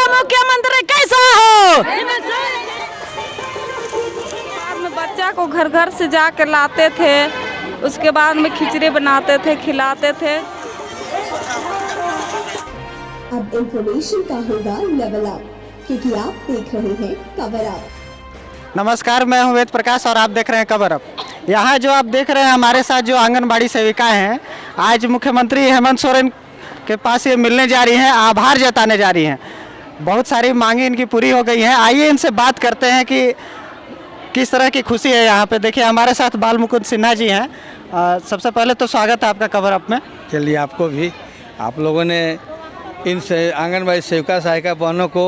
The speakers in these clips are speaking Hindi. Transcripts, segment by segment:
मुख्यमंत्री कैसा हो? बाद में बच्चा को घर घर से जाकर लाते थे, उसके बाद में खिचड़ी बनाते थे, खिलाते थे। अब इंफॉर्मेशन का होगा लेवल अप, क्योंकि आप देख रहे हैं कवर अप। नमस्कार, मैं हूं वेद प्रकाश और आप देख रहे हैं कवर अप। यहाँ जो आप देख रहे हैं हमारे साथ जो आंगनबाड़ी सेविकाएं हैं, आज मुख्यमंत्री हेमंत सोरेन के पास ये मिलने जा रही हैं, आभार जताने जा रही हैं। बहुत सारी मांगे इनकी पूरी हो गई हैं। आइए इनसे बात करते हैं कि किस तरह की खुशी है यहाँ पे। देखिए हमारे साथ बाल मुकुंद सिन्हा जी हैं। सबसे पहले तो स्वागत है आपका कवर अप में। चलिए, आपको भी। आप लोगों ने इन से आंगनबाड़ी सेविका सहायिका बहनों को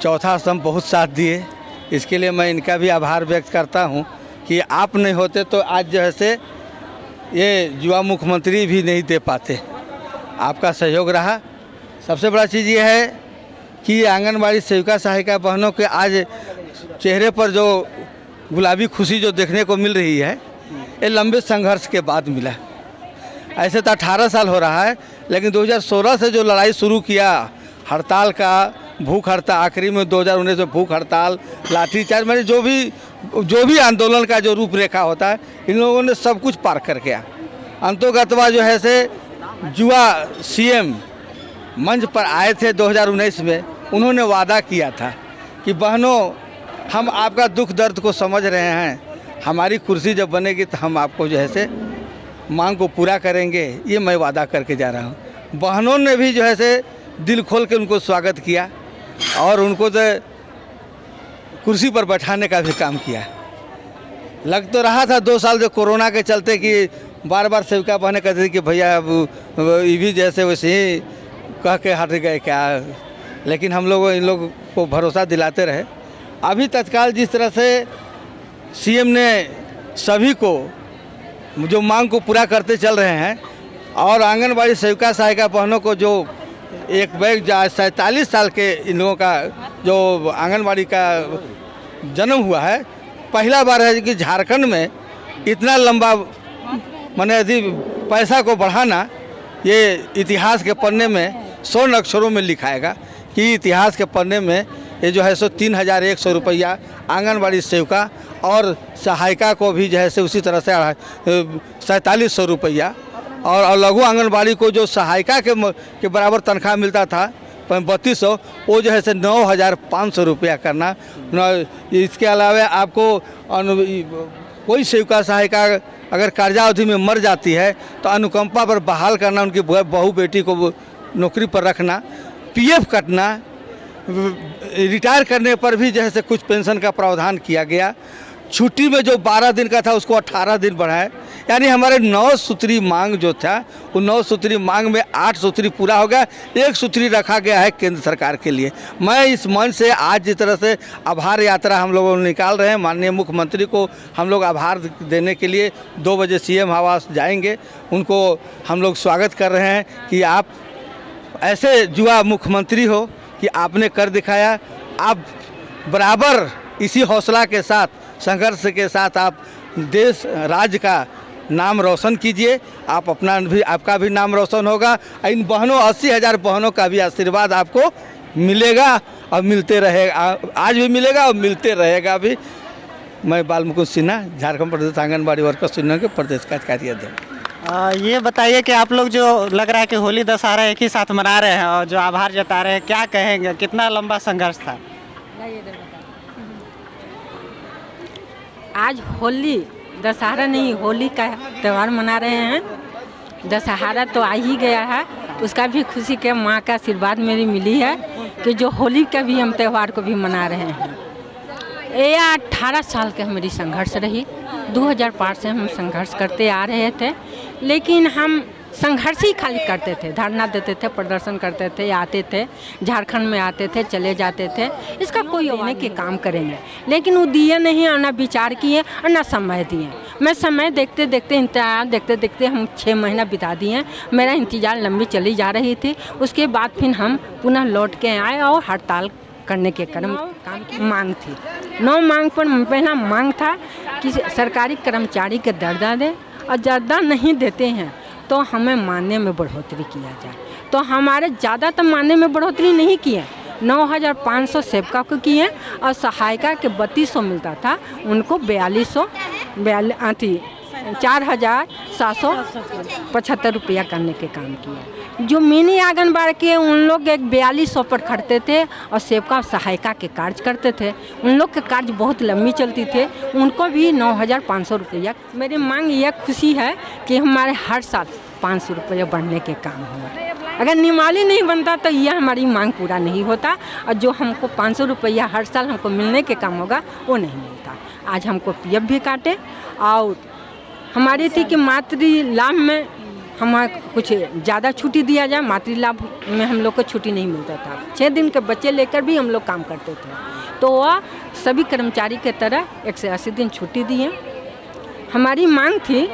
चौथा स्तंभ बहुत साथ दिए, इसके लिए मैं इनका भी आभार व्यक्त करता हूं कि आप नहीं होते तो आज जो है से ये युवा मुख्यमंत्री भी नहीं दे पाते। आपका सहयोग रहा। सबसे बड़ा चीज़ ये है कि आंगनबाड़ी सेविका सहायिका बहनों के आज चेहरे पर जो गुलाबी खुशी जो देखने को मिल रही है, ये लंबे संघर्ष के बाद मिला। ऐसे तो 18 साल हो रहा है, लेकिन 2016 से जो लड़ाई शुरू किया हड़ताल का, भूख हड़ताल, आखिरी में 2019 में भूख हड़ताल, लाठीचार्ज, मैंने जो भी आंदोलन का जो रूपरेखा होता है, इन लोगों ने सब कुछ पार कर गया। अंतोगतवा जो है से युवा सीएम मंच पर आए थे 2019 में। उन्होंने वादा किया था कि बहनों, हम आपका दुख दर्द को समझ रहे हैं, हमारी कुर्सी जब बनेगी तो हम आपको जो है से मांग को पूरा करेंगे। ये मैं वादा करके जा रहा हूँ। बहनों ने भी जो है से दिल खोल के उनको स्वागत किया और उनको तो कुर्सी पर बैठाने का भी काम किया। लग तो रहा था 2 साल जो कोरोना के चलते कि बार बार सेविका बहनें कहती थी कि भैया अब ये भी जैसे वैसे ही कह के हट गए क्या, लेकिन हम लोग इन लोग को भरोसा दिलाते रहे। अभी तत्काल जिस तरह से सीएम ने सभी को जो मांग को पूरा करते चल रहे हैं और आंगनबाड़ी सेविका सहायिका बहनों को जो एक बैग 47 साल के इन लोगों का जो आंगनबाड़ी का जन्म हुआ है, पहला बार है कि झारखंड में इतना लंबा माने यदि पैसा को बढ़ाना, ये इतिहास के पन्ने में स्वर्ण अक्षरों में लिखाएगा कि इतिहास के पन्ने में ये जो है सो 3100 रुपया आंगनबाड़ी सेविका और सहायिका को भी जो है से उसी तरह से 4700 रुपया और लघु आंगनबाड़ी को जो सहायिका के बराबर तनख्वाह मिलता था 3200, वो जो है से 9500 रुपया करना। इसके अलावा आपको कोई सेविका सहायिका अगर कार्यावधि में मर जाती है तो अनुकंपा पर बहाल करना, उनकी बहू बेटी को नौकरी पर रखना, पीएफ कटना, रिटायर करने पर भी जो है से कुछ पेंशन का प्रावधान किया गया। छुट्टी में जो 12 दिन का था उसको 18 दिन बढ़ाए। यानी हमारे 9 सूत्री मांग जो था, वो 9 सूत्री मांग में 8 सूत्री पूरा हो गया, 1 सूत्री रखा गया है केंद्र सरकार के लिए। मैं इस मंच से आज जिस तरह से आभार यात्रा हम लोग निकाल रहे हैं, माननीय मुख्यमंत्री को हम लोग आभार देने के लिए 2 बजे सीएम आवास जाएंगे। उनको हम लोग स्वागत कर रहे हैं कि आप ऐसे युवा मुख्यमंत्री हो कि आपने कर दिखाया। आप बराबर इसी हौसला के साथ, संघर्ष के साथ आप देश राज्य का नाम रोशन कीजिए। आप अपना भी, आपका भी नाम रोशन होगा। इन बहनों 80,000 बहनों का भी आशीर्वाद आपको मिलेगा और मिलते रहेगा, आज भी मिलेगा और मिलते रहेगा भी। मैं बाल मुकुंद सिन्हा, झारखंड प्रदेश आंगनबाड़ी वर्कर्स यूनियन के प्रदेश का कार्याध्यक्ष। ये बताइए कि आप लोग जो लग रहा है कि होली दशहरा एक ही साथ मना रहे हैं और जो आभार जता रहे हैं, क्या कहेंगे, कितना लंबा संघर्ष था? आज होली दशहरा नहीं, होली का त्यौहार मना रहे हैं। दशहरा तो आ ही गया है, उसका भी खुशी के माँ का आशीर्वाद मेरी मिली है कि जो होली का भी हम त्यौहार को भी मना रहे हैं। ये 18 साल की हमारी संघर्ष रही। 2005 से हम संघर्ष करते आ रहे थे, लेकिन हम संघर्ष ही खाली करते थे, धरना देते थे, प्रदर्शन करते थे, आते थे, झारखंड में आते थे, चले जाते थे। इसका कोई देने के काम करेंगे, लेकिन वो दिए नहीं और ना विचार किए और ना समय दिए। मैं समय देखते देखते, इंतजार देखते देखते हम 6 महीना बिता दिए। मेरा इंतजार लंबी चली जा रही थी। उसके बाद फिर हम पुनः लौट के आए और हड़ताल करने के काम की मांग थी। 9 मांग पर पहला मांग था कि सरकारी कर्मचारी के दर्जा दे, और दर्जा नहीं देते हैं तो हमें मानने में बढ़ोतरी किया जाए। तो हमारे ज़्यादा तो मानने में बढ़ोतरी नहीं किए, 9,500 सेविका को किए और सहायिका के 3200 मिलता था, उनको 4,775 रुपया करने के काम किया। जो मिनी आंगनबाड़ी के उन लोग एक 4200 पर खड़ते थे और सेविका और सहायिका के कार्य करते थे, उन लोग के कार्य बहुत लंबी चलती थे, उनको भी 9,500 रुपया। मेरी मांग यह खुशी है कि हमारे हर साल 500 रुपया बढ़ने के काम हुआ। अगर नियमावली नहीं बनता तो यह हमारी मांग पूरा नहीं होता और जो हमको 500 रुपया हर साल हमको मिलने के काम होगा वो नहीं मिलता। आज हमको PF भी काटे और हमारी थी कि मातृ लाभ में हमें कुछ ज़्यादा छुट्टी दिया जाए। मातृ लाभ में हम लोग को छुट्टी नहीं मिलता था, 6 दिन के बच्चे लेकर भी हम लोग काम करते थे, तो वह सभी कर्मचारी के तरह 180 दिन छुट्टी दिए। हमारी मांग थी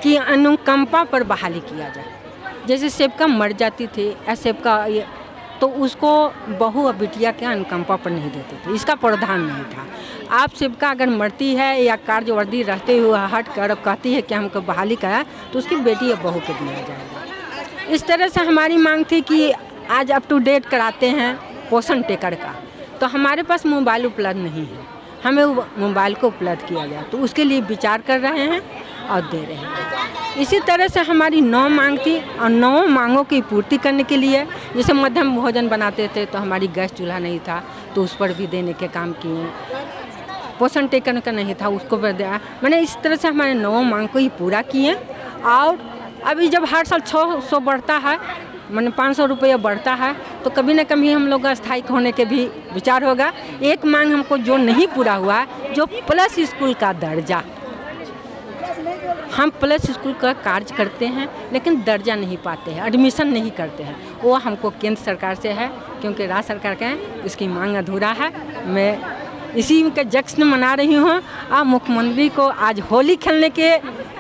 कि अनुकंपा पर बहाली किया जाए। जैसे सेविका मर जाती थी या सेविका तो उसको बहू और बिटिया के अनुकंपा पर नहीं देते थे, इसका प्रावधान नहीं था। आप सेविका अगर मरती है या कार्यवर्दी रहते हुए हट कर कहती है कि हमको बहाली करा तो उसकी बेटी या बहू को दिया जाएगा। इस तरह से हमारी मांग थी कि आज अप टू डेट कराते हैं पोषण टेकर का, तो हमारे पास मोबाइल उपलब्ध नहीं है, हमें मोबाइल को उपलब्ध किया जाए, तो उसके लिए विचार कर रहे हैं और दे रहे हैं। इसी तरह से हमारी 9 मांग थी और 9 मांगों की पूर्ति करने के लिए जैसे मध्यम भोजन बनाते थे तो हमारी गैस चूल्हा नहीं था तो उस पर भी देने के काम किए, पोषण टेकन का नहीं था उसको भी दिया। मैंने इस तरह से हमारे 9 मांग को ही पूरा किए। और अभी जब हर साल 600 बढ़ता है, मैंने 500 रुपया बढ़ता है, तो कभी न कभी हम लोग स्थायी होने के भी विचार होगा। एक मांग हमको जो नहीं पूरा हुआ है, जो प्लस स्कूल का दर्जा, हम प्लस स्कूल का कार्य करते हैं लेकिन दर्जा नहीं पाते हैं, एडमिशन नहीं करते हैं, वो हमको केंद्र सरकार से है, क्योंकि राज्य सरकार का है, इसकी मांग अधूरा है। मैं इसी के जश्न मना रही हूँ। और मुख्यमंत्री को आज होली खेलने के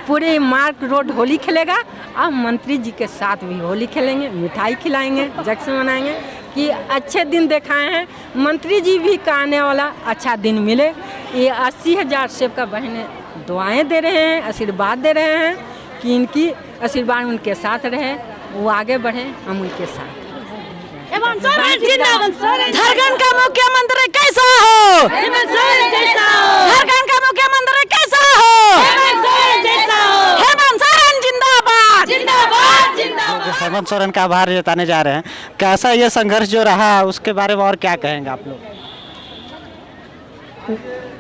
पूरे मार्ग रोड होली खेलेगा और मंत्री जी के साथ भी होली खेलेंगे, मिठाई खिलाएंगे, जश्न मनाएंगे कि अच्छे दिन दिखाए हैं। मंत्री जी भी का आने वाला अच्छा दिन मिले। ये 80,000 सेविका बहनें दुआएं दे रहे हैं, आशीर्वाद दे रहे हैं कि इनकी आशीर्वाद उनके साथ रहे, वो आगे बढ़े, हम उनके साथ। झारखंड का मुख्यमंत्री कैसा हो? झारखंड का मुख्यमंत्री कैसा हो? हेमंत सोरेन जिंदाबाद, जिंदाबाद, जिंदाबाद। हेमंत सोरेन का आभार जताने जा रहे हैं। कैसा ये संघर्ष जो रहा उसके बारे में और क्या कहेंगे आप लोग?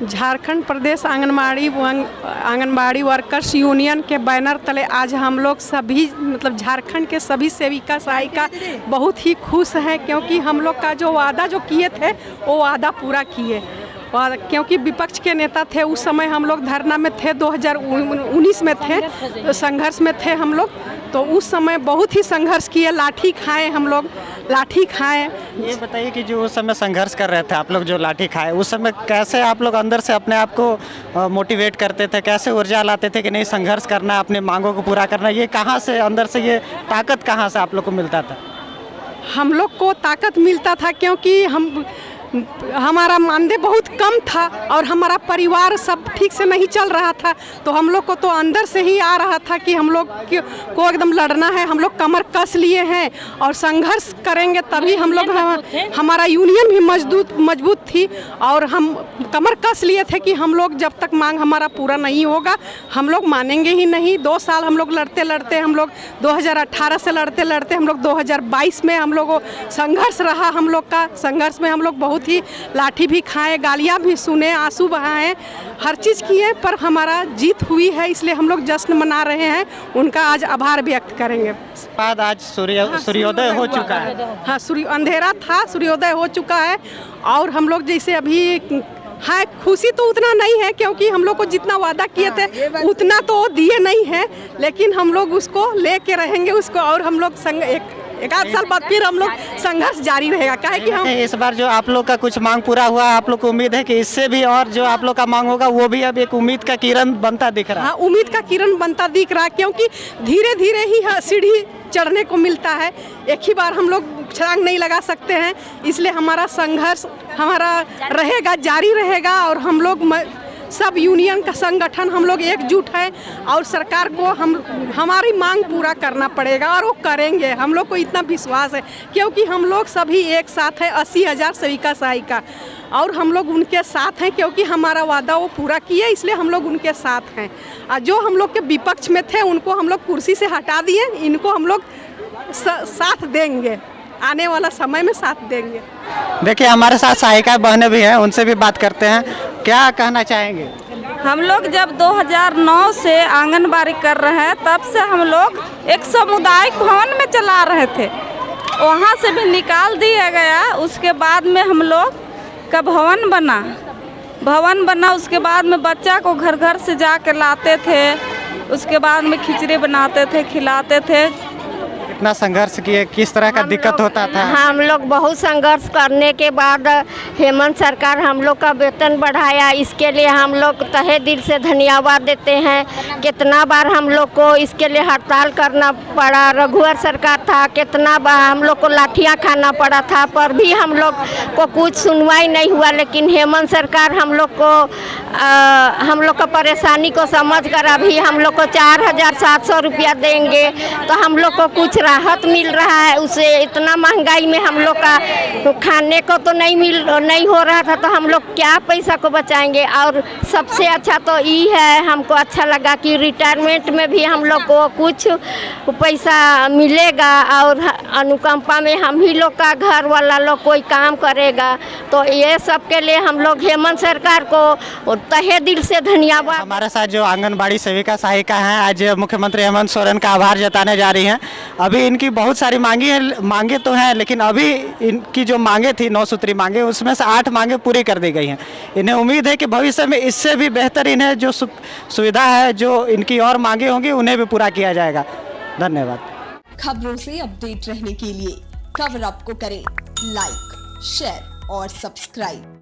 झारखंड प्रदेश आंगनबाड़ी वर्कर्स यूनियन के बैनर तले आज हम लोग सभी मतलब झारखंड के सभी सेविका सहायिका बहुत ही खुश हैं, क्योंकि हम लोग का जो वादा जो किए थे वो वादा पूरा किए। और क्योंकि विपक्ष के नेता थे उस समय, हम लोग धरना में थे, 2019 में थे, तो संघर्ष में थे हम लोग, तो उस समय बहुत ही संघर्ष किए, लाठी खाए हम लोग, लाठी खाए। ये बताइए कि जो उस समय संघर्ष कर रहे थे आप लोग, जो लाठी खाए, उस समय कैसे आप लोग अंदर से अपने आप को मोटिवेट करते थे, कैसे ऊर्जा लाते थे कि नहीं संघर्ष करना, अपने मांगों को पूरा करना? ये कहाँ से अंदर से ये ताकत कहाँ से आप लोग को मिलता था? हम लोग को ताकत मिलता था क्योंकि हमारा मानदेय बहुत कम था और हमारा परिवार सब ठीक से नहीं चल रहा था, तो हम लोग को तो अंदर से ही आ रहा था कि हम लोग को एकदम लड़ना है। हम लोग कमर कस लिए हैं और संघर्ष करेंगे तभी हम लोग, हमारा यूनियन भी मजबूत थी और हम कमर कस लिए थे कि हम लोग जब तक मांग हमारा पूरा नहीं होगा हम लोग मानेंगे ही नहीं। 2 साल हम लोग लड़ते लड़ते, हम लोग 2018 से लड़ते लड़ते हम लोग 2022 में हम लोग संघर्ष रहा। हम लोग का संघर्ष में हम लोग बहुत ही लाठी भी खाए, गालियां भी सुने, आंसू बहाए, हर चीज़ किए, पर हमारा जीत हुई है, इसलिए हम लोग जश्न मना रहे हैं, उनका आज आभार व्यक्त करेंगे। बाद आज सूर्योदय हो चुका है। हाँ, अंधेरा था, सूर्योदय हो चुका है। और हम लोग जैसे अभी है, खुशी तो उतना नहीं है क्योंकि हम लोग को जितना वादा किए थे उतना तो दिए नहीं है, लेकिन हम लोग उसको लेके रहेंगे उसको, और हम लोग एक आध साल बाद फिर हम लोग संघर्ष जारी रहेगा। काहे कि हम इस बार जो आप लोग का कुछ मांग पूरा हुआ, आप लोग को उम्मीद है कि इससे भी और जो आप लोग का मांग होगा वो भी अब एक उम्मीद का किरण बनता दिख रहा है। हाँ, उम्मीद का किरण बनता दिख रहा है, क्योंकि धीरे धीरे ही सीढ़ी चढ़ने को मिलता है, एक ही बार हम लोग छलांग नहीं लगा सकते हैं, इसलिए हमारा संघर्ष हमारा रहेगा, जारी रहेगा और हम लोग सब यूनियन का संगठन हम लोग एकजुट है और सरकार को हमारी मांग पूरा करना पड़ेगा और वो करेंगे। हम लोग को इतना विश्वास है क्योंकि हम लोग सभी एक साथ हैं, 80,000 सेविका सहायिका, और हम लोग उनके साथ हैं क्योंकि हमारा वादा वो पूरा किए, इसलिए हम लोग उनके साथ हैं। और जो हम लोग के विपक्ष में थे उनको हम लोग कुर्सी से हटा दिए, इनको हम लोग साथ देंगे, आने वाला समय में साथ देंगे। देखिए हमारे साथ सहायिका बहनें भी हैं, उनसे भी बात करते हैं। क्या कहना चाहेंगे? हम लोग जब 2009 से आंगनबाड़ी कर रहे हैं तब से हम लोग एक सामुदायिक भवन में चला रहे थे, वहाँ से भी निकाल दिया गया। उसके बाद में हम लोग का भवन बना, उसके बाद में बच्चा को घर घर से जा कर लाते थे, उसके बाद में खिचड़ी बनाते थे, खिलाते थे। कितना संघर्ष किए, किस तरह का दिक्कत होता था? हम लोग बहुत संघर्ष करने के बाद हेमंत सरकार हम लोग का वेतन बढ़ाया, इसके लिए हम लोग तहे दिल से धन्यवाद देते हैं। कितना बार हम लोग को इसके लिए हड़ताल करना पड़ा, रघुवर सरकार था, कितना बार हम लोग को लाठियां खाना पड़ा था, पर भी हम लोग को कुछ सुनवाई नहीं हुआ। लेकिन हेमंत सरकार हम लोग का परेशानी को समझ कर अभी हम लोग को 4,700 रुपया देंगे, तो हम लोग को कुछ राहत मिल रहा है। उसे इतना महंगाई में हम लोग का खाने को तो नहीं हो रहा था, तो हम लोग क्या पैसा को बचाएंगे। और सबसे अच्छा तो ये है, हमको अच्छा लगा कि रिटायरमेंट में भी हम लोग को कुछ पैसा मिलेगा और अनुकंपा में हम ही लोग का घर वाला लोग कोई काम करेगा। तो ये सब के लिए हम लोग हेमंत सरकार को तहे दिल से धन्यवाद। हमारे साथ जो आंगनबाड़ी सेविका सहायिका हैं, आज मुख्यमंत्री हेमंत सोरेन का आभार जताने जा रही हैं। अभी इनकी बहुत सारी मांगे तो हैं, लेकिन अभी इनकी जो मांगे थी 9 सूत्री मांगे, उसमें से 8 मांगे पूरी कर दी गई हैं। इन्हें उम्मीद है कि भविष्य में इससे भी बेहतर इन्हें जो सुविधा है, जो इनकी और मांगे होंगी, उन्हें भी पूरा किया जाएगा। धन्यवाद। खबरों से अपडेट रहने के लिए कवर अप को करें लाइक, शेयर और सब्सक्राइब।